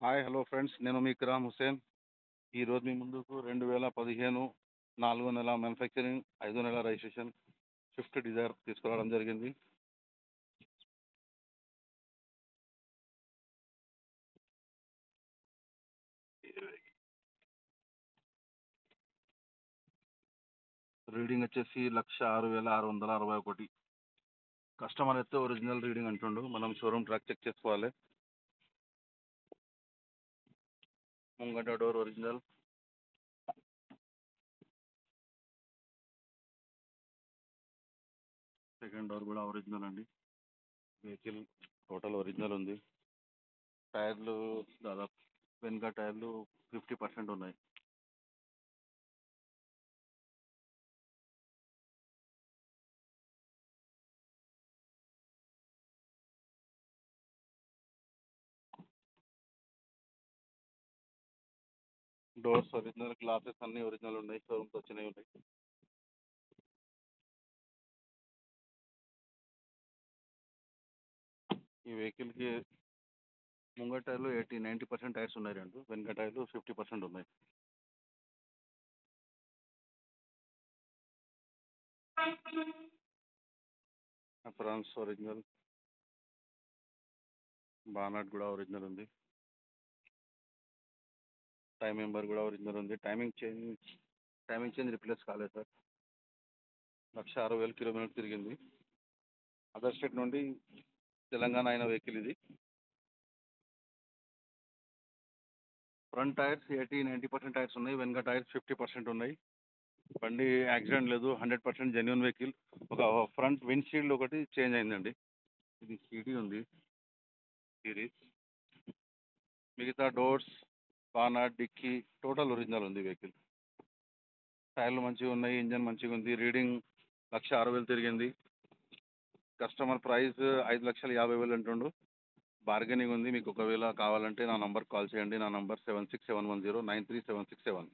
Hi hello friends, నేను మీ ఇక్రామ్ హుసేన్. ఈరోజు మీ ముందుకు 2015 4వ నెల మ్యానుఫ్యాక్చరింగ్ 5వ నెల రిజిస్ట్రేషన్ స్విఫ్ట్ డిజైర్ తీసుకురావడం జరిగింది. రీడింగ్ వచ్చేసి 1,06,661. కస్టమర్ అయితే ఒరిజినల్ రీడింగ్ అంటుండు, మనం షోరూమ్ ట్రాక్ చెక్ చేసుకోవాలి. ముంగట డోర్ ఒరిజినల్, సెకండ్ డోర్ కూడా ఒరిజినల్ అండి. వెహికల్ టోటల్ ఒరిజినల్ ఉంది. టైర్లు దాదాపు వెనుక టైర్లు 50% ఉన్నాయి. డోర్స్ ఒరిజినల్, గ్లాసెస్ అన్నీ ఒరిజినల్ ఉన్నాయి, షోరూమ్కి వచ్చినవి ఉన్నాయి. ఈ వెహికల్కి ముంగట టైర్లు 90% టైర్స్ ఉన్నాయి రెండు, వెనక టైర్లు 50% ఉన్నాయి. అప్రాన్స్ ఒరిజినల్, బానట్ కూడా ఒరిజినల్ ఉంది. టైం మెంబర్ కూడా ఒరిజినల్ ఉంది. టైమింగ్ చేంజ్ రిప్లేస్ కాలేదు సార్. 1,60,000 కిలోమీటర్ తిరిగింది. అదర్ స్టేట్ నుండి తెలంగాణ అయిన వెహికల్ ఇది. ఫ్రంట్ టైర్స్ 90% టైర్స్ ఉన్నాయి, వెనక టైర్స్ 50% ఉన్నాయి. బండి యాక్సిడెంట్ లేదు, 100% జెన్యున్ వెహికల్. ఒక ఫ్రంట్ విండ్షీల్డ్ ఒకటి చేంజ్ అయిందండి. ఇది సిటీ ఉంది సిరీస్. మిగతా doors, bonnet, dicky total original ఉంది వెహికల్. టైర్లు మంచిగా ఉన్నాయి, ఇంజన్ మంచిగా ఉంది. రీడింగ్ 1,60,000 తిరిగింది. కస్టమర్ ప్రైస్ 5,50,000 అంటుండు. బార్గెనింగ్ ఉంది. మీకు ఒకవేళ కావాలంటే నా నంబర్ కాల్ చేయండి. నా నంబర్ 767110937671.